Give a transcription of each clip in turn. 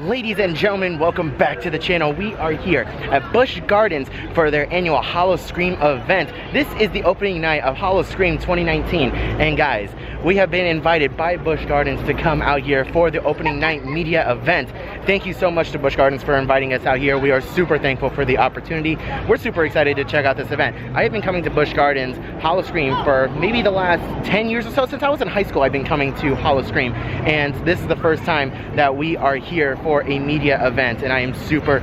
Ladies and gentlemen, welcome back to the channel. We are here at Busch Gardens for their annual Howl-O-Scream event. This is the opening night of Howl-O-Scream 2019. And guys, we have been invited by Busch Gardens to come out here for the opening night media event. Thank you so much to Busch Gardens for inviting us out here. We are super thankful for the opportunity. We're super excited to check out this event. I have been coming to Busch Gardens Howl-O-Scream for maybe the last 10 years or so. Since I was in high school, I've been coming to Howl-O-Scream. And this is the first time that we are here for a media event, and I am super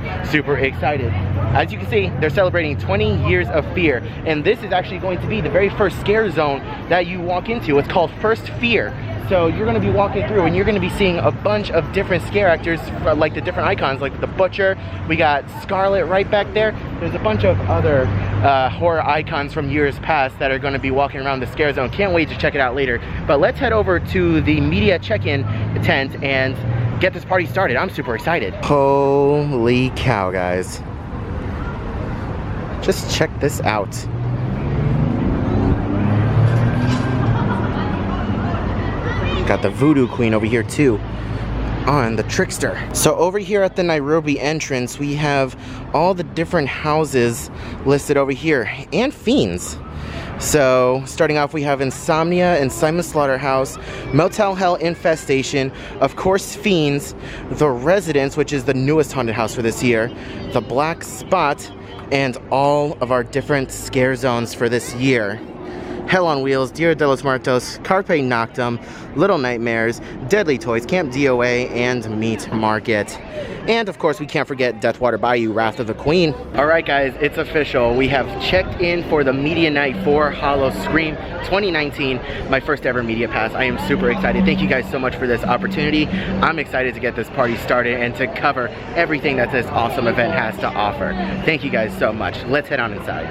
excited. As you can see, they're celebrating 20 years of fear, and this is actually going to be the very first scare zone that you walk into. It's called First Fear. So you're going to be walking through and you're going to be seeing a bunch of different scare actors, like the different icons, like the Butcher. We got Scarlet right back there. There's a bunch of other horror icons from years past that are going to be walking around the scare zone. Can't wait to check it out later. But let's head over to the media check-in tent and get this party started. I'm super excited. Holy cow, guys. Just check this out. Got the Voodoo Queen over here too, on the Trickster. So over here at the Nairobi entrance, we have all the different houses listed over here, and Fiends. So starting off, we have Insomnia and Simon's Slaughterhouse, Motel Hell Infestation, of course Fiends, The Residence, which is the newest haunted house for this year, the Black Spot, and all of our different scare zones for this year. Hell on Wheels, Dia de los Muertos, Carpe Noctem, Little Nightmares, Deadly Toys, Camp DOA, and Meat Market. And of course, we can't forget Deathwater Bayou, Wrath of the Queen. Alright guys, it's official. We have checked in for the media night for Howl-O-Scream 2019, my first ever media pass. I am super excited. Thank you guys so much for this opportunity. I'm excited to get this party started and to cover everything that this awesome event has to offer. Thank you guys so much. Let's head on inside.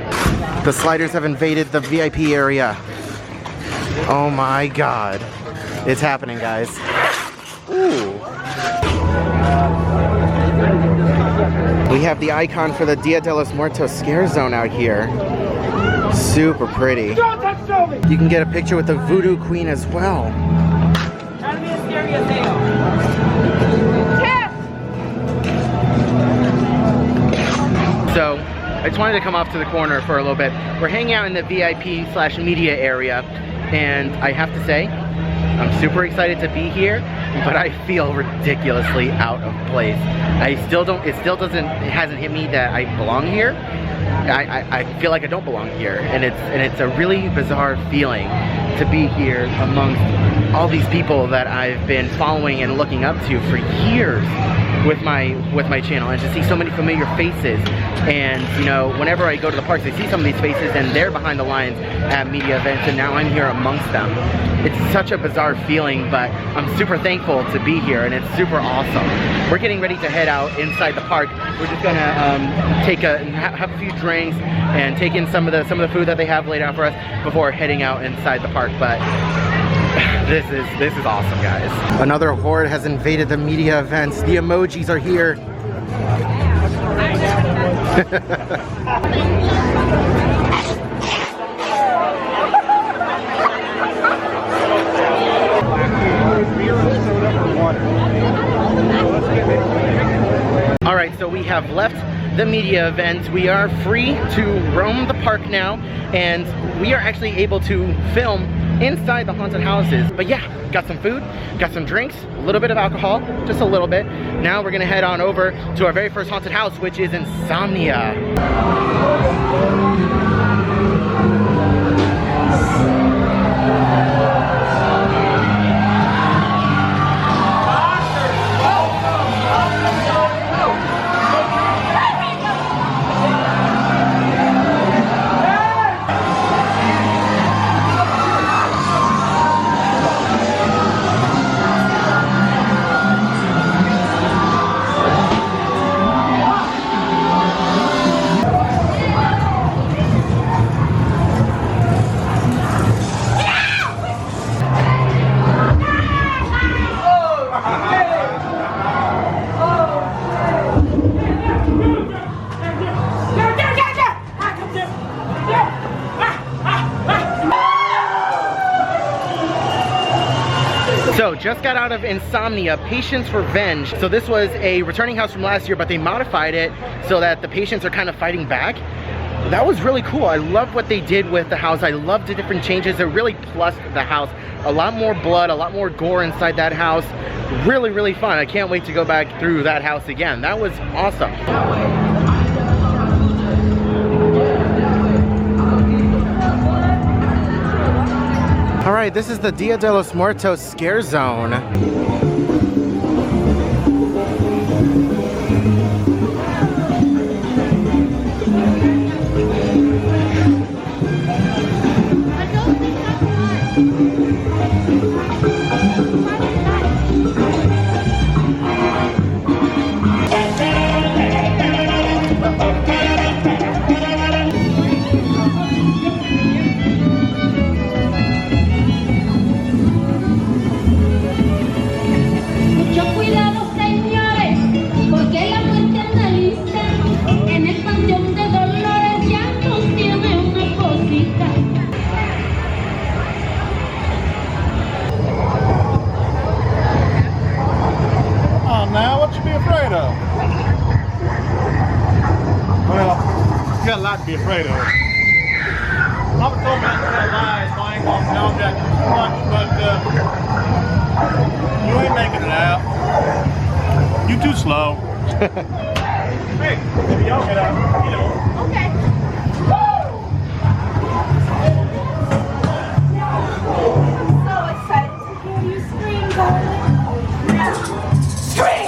The sliders have invaded the VIP area. Oh my god. It's happening, guys. Ooh. We have the icon for the Dia de los Muertos scare zone out here. Super pretty. You can get a picture with the Voodoo Queen as well. So, I just wanted to come off to the corner for a little bit. We're hanging out in the VIP/media area, and I have to say, I'm super excited to be here, but I feel ridiculously out of place. It hasn't hit me that I belong here. I feel like I don't belong here, and it's a really bizarre feeling to be here amongst all these people that I've been following and looking up to for years with my channel, and to see so many familiar faces. And you know, whenever I go to the parks, I see some of these faces and they're behind the lines at media events, and now I'm here amongst them. It's such a bizarre feeling, but I'm super thankful to be here, and it's super awesome. We're getting ready to head out inside the park. We're just gonna have a few drinks and take in some of the food that they have laid out for us before heading out inside the park. But this is awesome, guys. Another horde has invaded the media events. The emojis are here. Alright, so we have left the media event. We are free to roam the park now, and we are actually able to film inside the haunted houses. But yeah, got some food, got some drinks, a little bit of alcohol, just a little bit. Now we're gonna head on over to our very first haunted house, which is Insomnia. So, just got out of Insomnia, Patient's Revenge. So this was a returning house from last year, but they modified it so that the patients are kind of fighting back. That was really cool. I love what they did with the house. I love the different changes. It really plussed the house. A lot more blood, a lot more gore inside that house. Really, really fun. I can't wait to go back through that house again. That was awesome. All right, this is the Dia de los Muertos scare zone. To be afraid of. Mama told me not to tell lies, so I ain't gonna tell Jack too much, but you ain't making it out. You too slow. Hey, maybe y'all get out, you know. Okay. So excited to hear you scream, darling. Scream!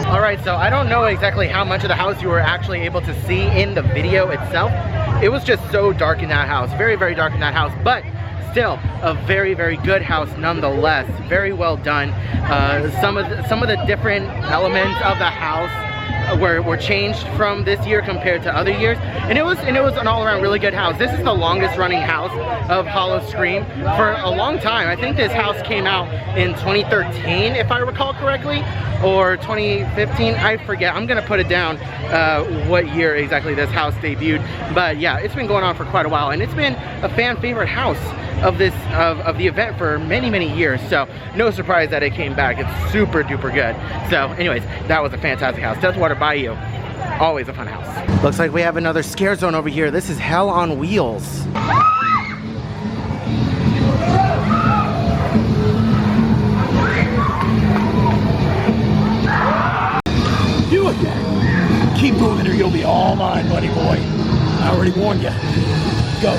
Alright, so I don't know exactly how much of the house you were actually able to see in the video itself. It was just so dark in that house, very, very dark in that house, but still a very, very good house nonetheless. Very well done. Some of the different elements of the house were changed from this year compared to other years, and it was an all-around really good house. This is the longest running house of Howl-O-Scream for a long time. I think this house came out in 2013 if I recall correctly, or 2015, I forget. I'm gonna put it down what year exactly this house debuted, but yeah, it's been going on for quite a while, and it's been a fan favorite house of this of the event for many years, so no surprise that it came back. It's super duper good. So anyways, that was a fantastic house. Deathwater Bayou, always a fun house. Looks like we have another scare zone over here. This is Hell on Wheels. You again. Keep moving or you'll be all mine, buddy boy. I already warned you. Go.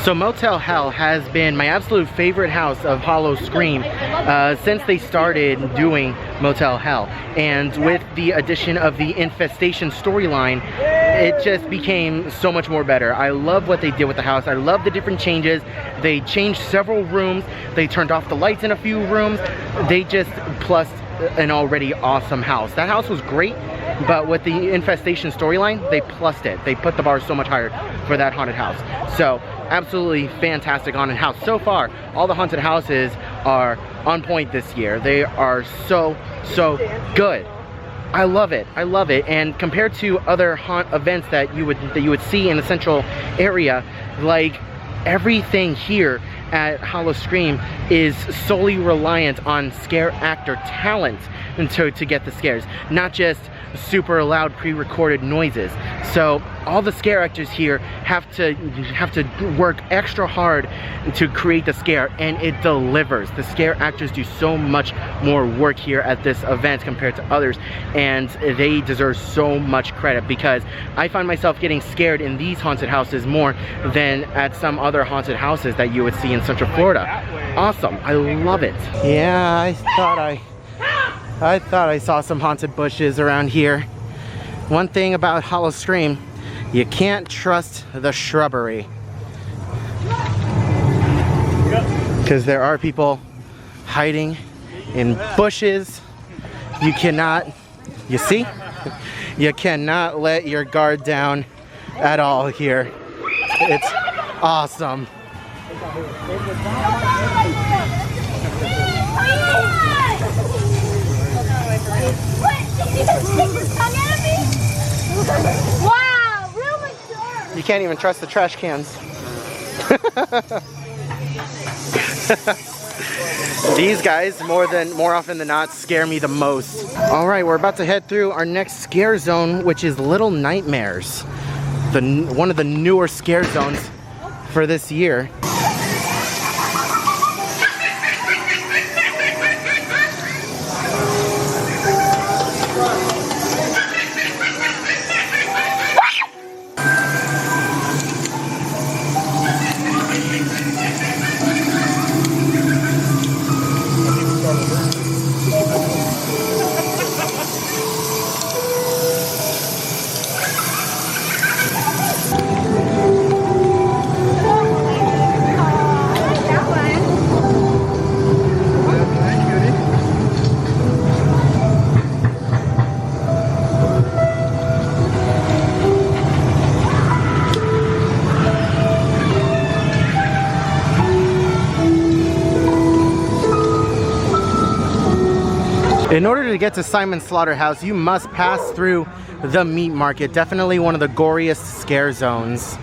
So Motel Hell has been my absolute favorite house of Howl-O-Scream since they started doing Motel Hell. And with the addition of the infestation storyline, it just became so much more better. I love what they did with the house. I love the different changes. They changed several rooms. They turned off the lights in a few rooms. They just plus an already awesome house. That house was great, but with the infestation storyline, they plussed it. They put the bar so much higher for that haunted house. So absolutely fantastic haunted house. So far, all the haunted houses are on point this year. They are so good. I love it. I love it. And compared to other haunt events that you would see in the central area, like everything here at Howl-O-Scream is solely reliant on scare actor talent to get the scares, not just super loud pre-recorded noises. So all the scare actors here have to work extra hard to create the scare, and it delivers. The scare actors do so much more work here at this event compared to others, and they deserve so much credit, because I find myself getting scared in these haunted houses more than at some other haunted houses that you would see in Central Florida. Awesome. I love it. Yeah, I thought I saw some haunted bushes around here. One thing about Howl-O-Scream, you can't trust the shrubbery, because there are people hiding in bushes. You cannot, you see? You cannot let your guard down at all here. It's awesome. Wow, real mature. You can't even trust the trash cans. These guys, more often than not, scare me the most. All right, we're about to head through our next scare zone, which is Little Nightmares, one of the newer scare zones for this year. In order to get to Simon's Slaughterhouse, you must pass through the meat market. Definitely one of the goriest scare zones.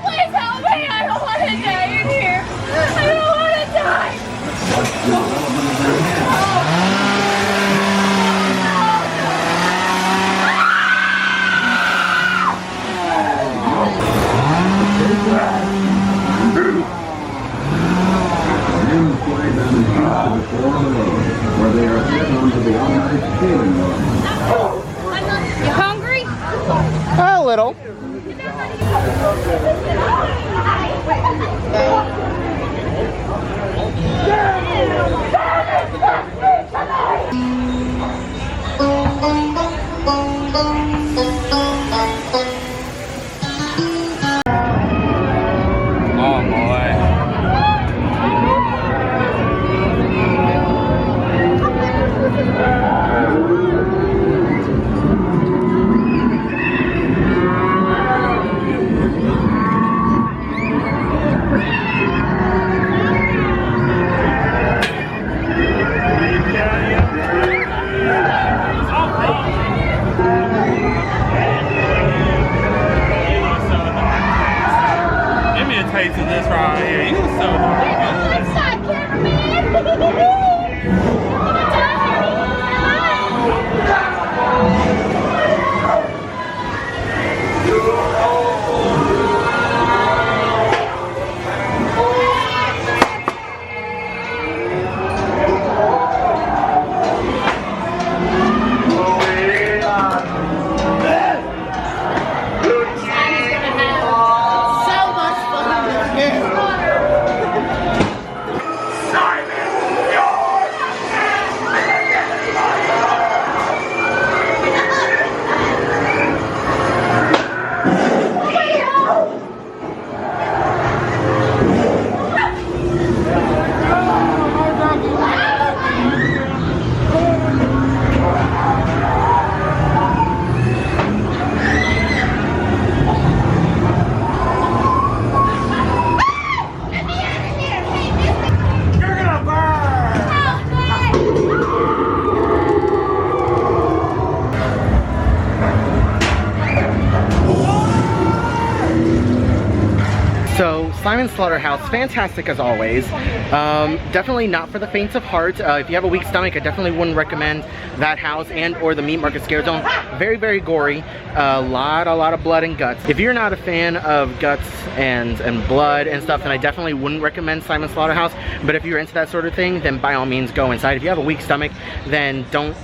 Please help me. I don't want to die in here. I don't want to die. Simon's Slaughterhouse, fantastic as always. Definitely not for the faint of heart. If you have a weak stomach, I definitely wouldn't recommend that house and or the Meat Market Scare Zone. Very, very gory. A lot of blood and guts. If you're not a fan of guts and blood and stuff, then I definitely wouldn't recommend Simon's Slaughterhouse. But if you're into that sort of thing, then by all means go inside. If you have a weak stomach, then don't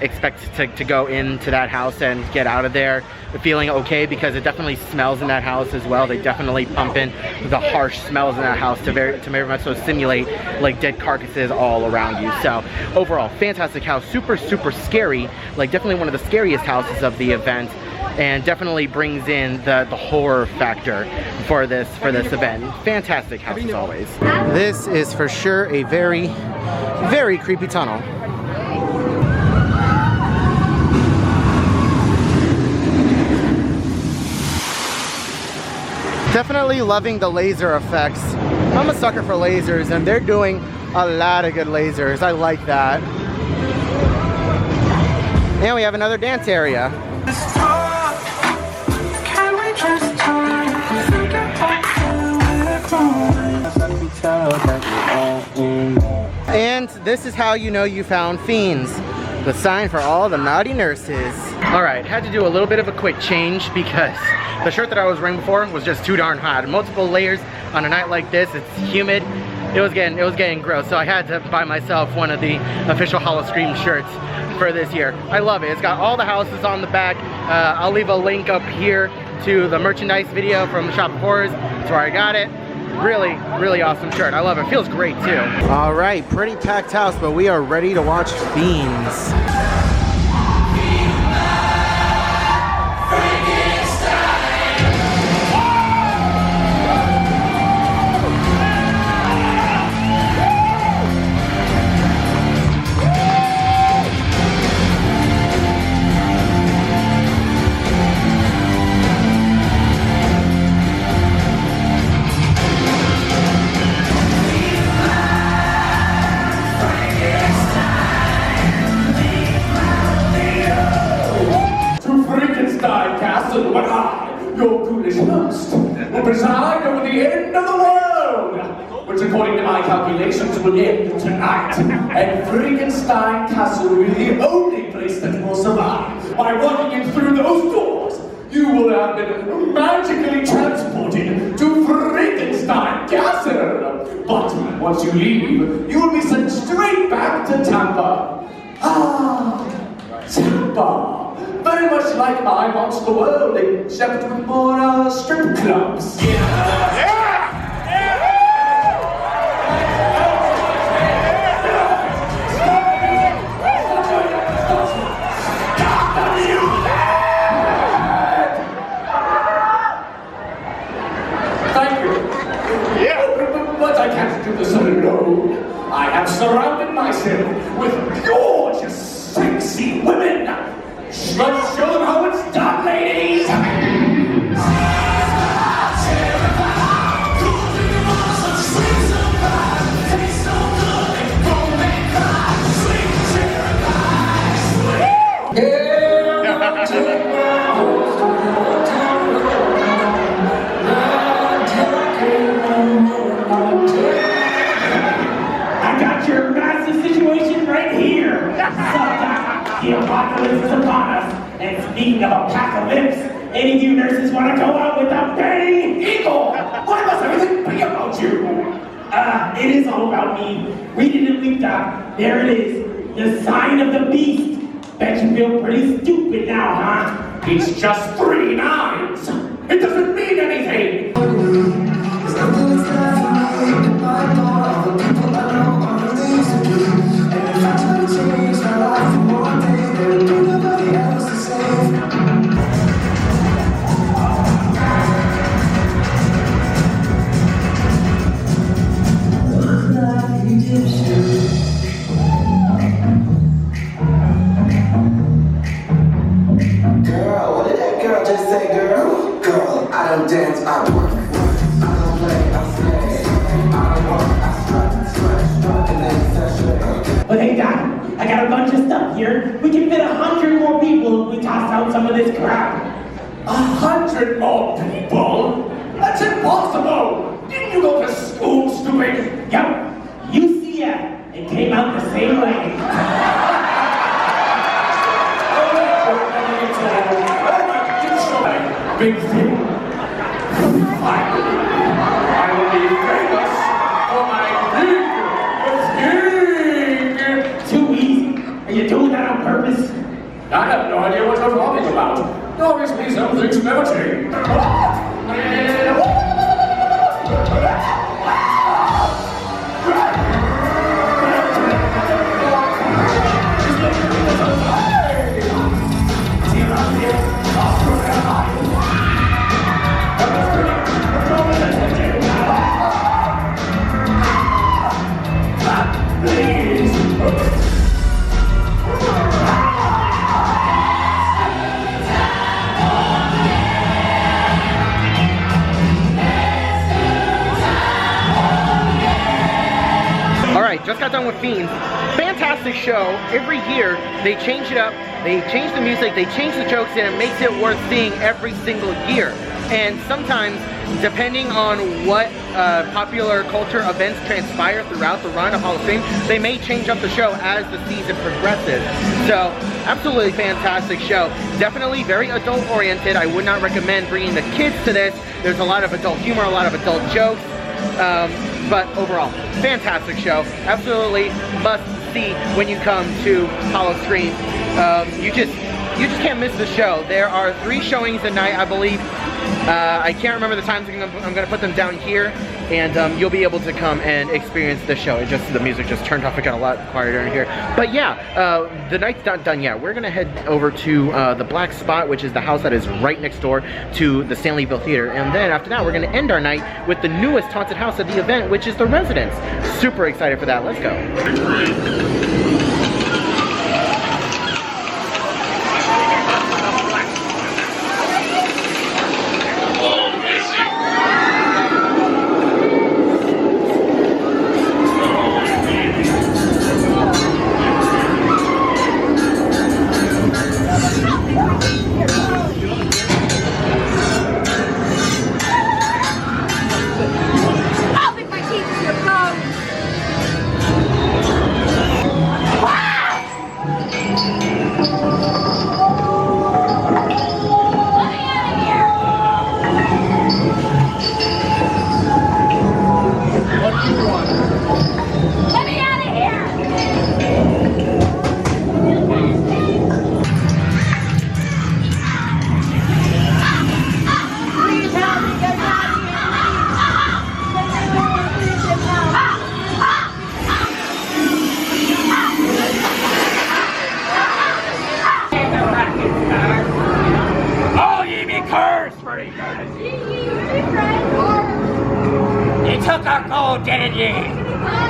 expect to go into that house and get out of there feeling okay, because it definitely smells in that house as well. They definitely pump in the harsh smells in that house to very much so simulate like dead carcasses all around you. So overall, fantastic house, super scary, like definitely one of the scariest houses of the event, and definitely brings in the horror factor for this event. Fantastic house as always. This is for sure a very creepy tunnel. Definitely loving the laser effects. I'm a sucker for lasers, and they're doing a lot of good lasers. I like that. And we have another dance area. And this is how you know you found Fiends. The sign for all the naughty nurses. Alright, had to do a little bit of a quick change because the shirt that I was wearing before was just too darn hot. Multiple layers on a night like this, it's humid. It was getting gross, so I had to buy myself one of the official Howl-O-Scream shirts for this year. I love it. It's got all the houses on the back. I'll leave a link up here to the merchandise video from the Shop of Horrors. That's where I got it. Really awesome shirt. I love it. Feels great too. All right, pretty packed house, but we are ready to watch Fiends. But I, your ghoulish host, will preside over the end of the world, which according to my calculations will end tonight. And Frankenstein Castle will be the only place that will survive. By walking in through those doors, you will have been magically transported to Frankenstein Castle. But once you leave, you will be sent straight back to Tampa. Ah, Tampa. Very much like my monster world, except with more strip clubs. Thank you. But I can't do this alone. I have surrounded myself with gorgeous, sexy women. Let's show them how it's done, ladies! I got your massive situation right here. The apocalypse is upon us. And speaking of apocalypse, any of you nurses want to go out with a bang eagle? Why must everything be about you? It is all about me. Read it in Leap Doc. There it is. The sign of the beast. Bet you feel pretty stupid now, huh? It's just 3 9s. It doesn't mean anything. Girl, what did that girl just say, girl? Girl, I don't dance, I work. I don't play, I slay. I don't walk, I strut, and then session. But hey, Doc, I got a bunch of stuff here. We can fit 100 more people if we toss out some of this crap. 100 more people? That's impossible! Didn't you go to school, stupid? Yep. UCF. It came out the same way. Big thing. Finally, I will be famous for my big. Too easy. Are you doing that on purpose? I have no idea what you're talking about. Obviously, some things never change. Just got done with Fiends. Fantastic show. Every year they change it up, they change the music, they change the jokes, and it makes it worth seeing every single year. And sometimes, depending on what popular culture events transpire throughout the run of Howl-O-Scream, they may change up the show as the season progresses. So, absolutely fantastic show. Definitely very adult oriented. I would not recommend bringing the kids to this. There's a lot of adult humor, a lot of adult jokes. But overall, fantastic show. Absolutely must see when you come to Howl-O-Scream. You just can't miss the show. There are 3 showings a night, I believe. I can't remember the times. I'm gonna put them down here, and you'll be able to come and experience the show. The music just turned off. It got a lot quieter in here. But yeah, the night's not done yet. We're gonna head over to the Black Spot, which is the house that is right next door to the Stanleyville Theater. And then after that, we're gonna end our night with the newest haunted house at the event, which is the Residence. Super excited for that. Let's go.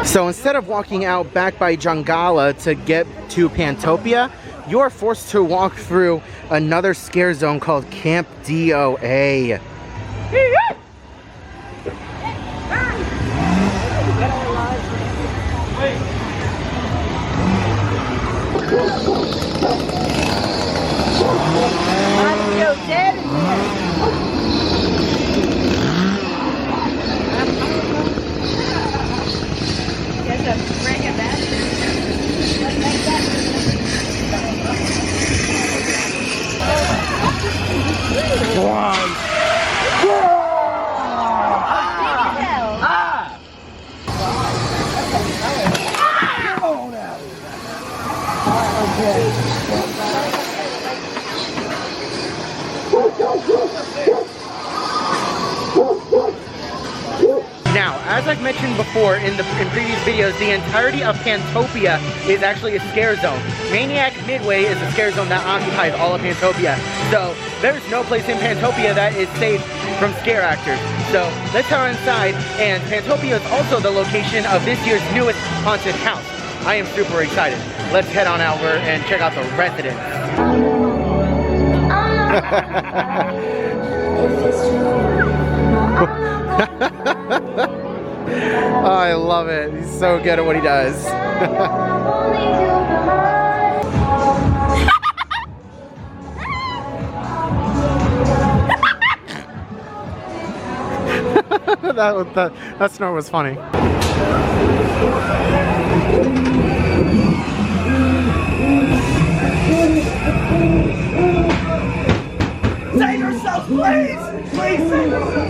So instead of walking out back by Jungala to get to Pantopia, you're forced to walk through another scare zone called Camp DOA. Now, as I've mentioned before in previous videos, the entirety of Pantopia is actually a scare zone. Maniac Midway is a scare zone that occupies all of Pantopia. So there's no place in Pantopia that is safe from scare actors. So let's head on inside, and Pantopia is also the location of this year's newest haunted house. I am super excited. Let's head on over and check out the Residence. Oh, I love it. He's so good at what he does. that snort was funny. Save yourself, please! Please save yourself!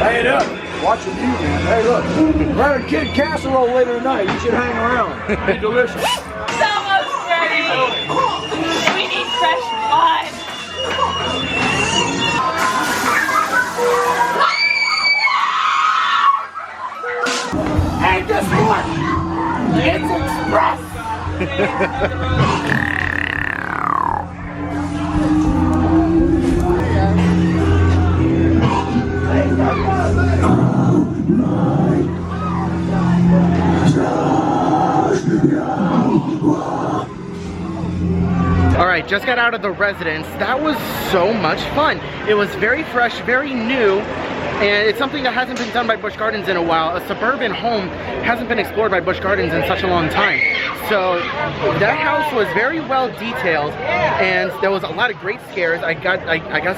Hey, look. Watch your view, man. Hey, look. We're having kid casserole later tonight. You should hang around. It's delicious. It's almost ready. We need fresh blood. And guess what? It's express! All right, just got out of the residence. That was so much fun. It was very fresh, very new, and it's something that hasn't been done by Busch Gardens in a while. A suburban home hasn't been explored by Busch Gardens in such a long time. So that house was very well detailed, and there was a lot of great scares. I got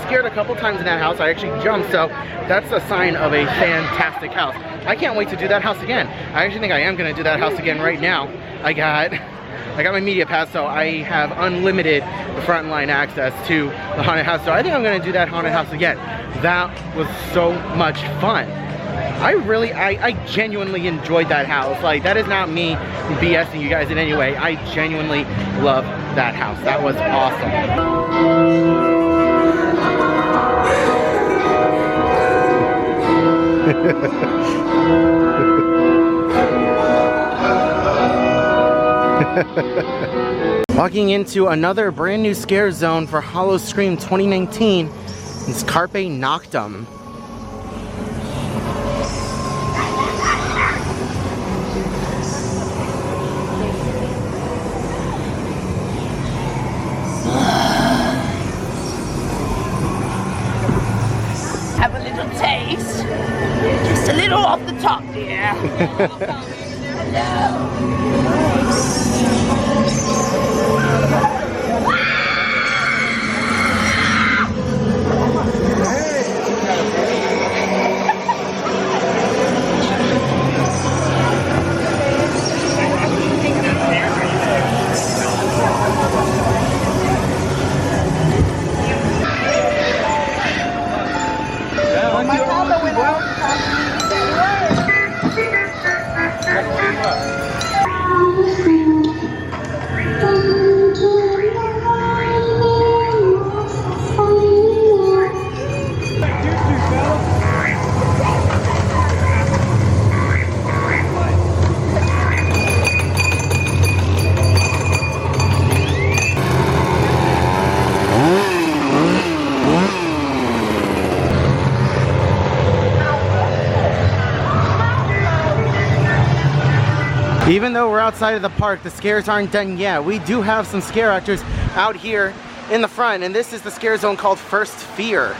scared a couple times in that house. I actually jumped, so that's a sign of a fantastic house. I can't wait to do that house again. I actually think I am gonna do that house again right now. I got my media pass, so I have unlimited frontline access to the haunted house. So I think I'm gonna do that haunted house again. That was so much fun. I genuinely enjoyed that house. Like, that is not me BSing you guys in any way. I genuinely love that house. That was awesome. Walking into another brand new scare zone for Howl-O-Scream 2019. It's Carpe Noctem. Have a little taste. Just a little off the top, dear. Even though we're outside of the park, the scares aren't done yet. We do have some scare actors out here in the front, and this is the scare zone called First Fear.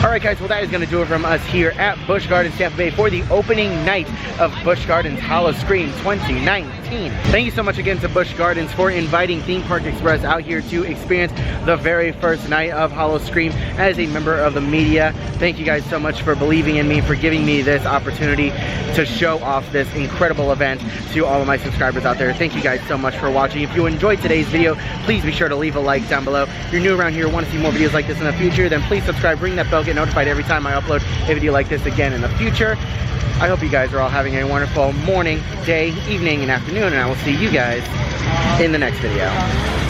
Alright guys, well that is going to do it from us here at Busch Gardens Tampa Bay for the opening night of Busch Gardens Howl-O-Scream 2019. 2019. Thank you so much again to Busch Gardens for inviting Theme Park Express out here to experience the very first night of Howl-O-Scream as a member of the media. Thank you guys so much for believing in me, for giving me this opportunity to show off this incredible event to all of my subscribers out there. Thank you guys so much for watching. If you enjoyed today's video, please be sure to leave a like down below. If you're new around here, want to see more videos like this in the future, then please subscribe, ring that bell, get notified every time I upload a video like this again in the future. I hope you guys are all having a wonderful morning, day, evening, and afternoon, and I will see you guys in the next video.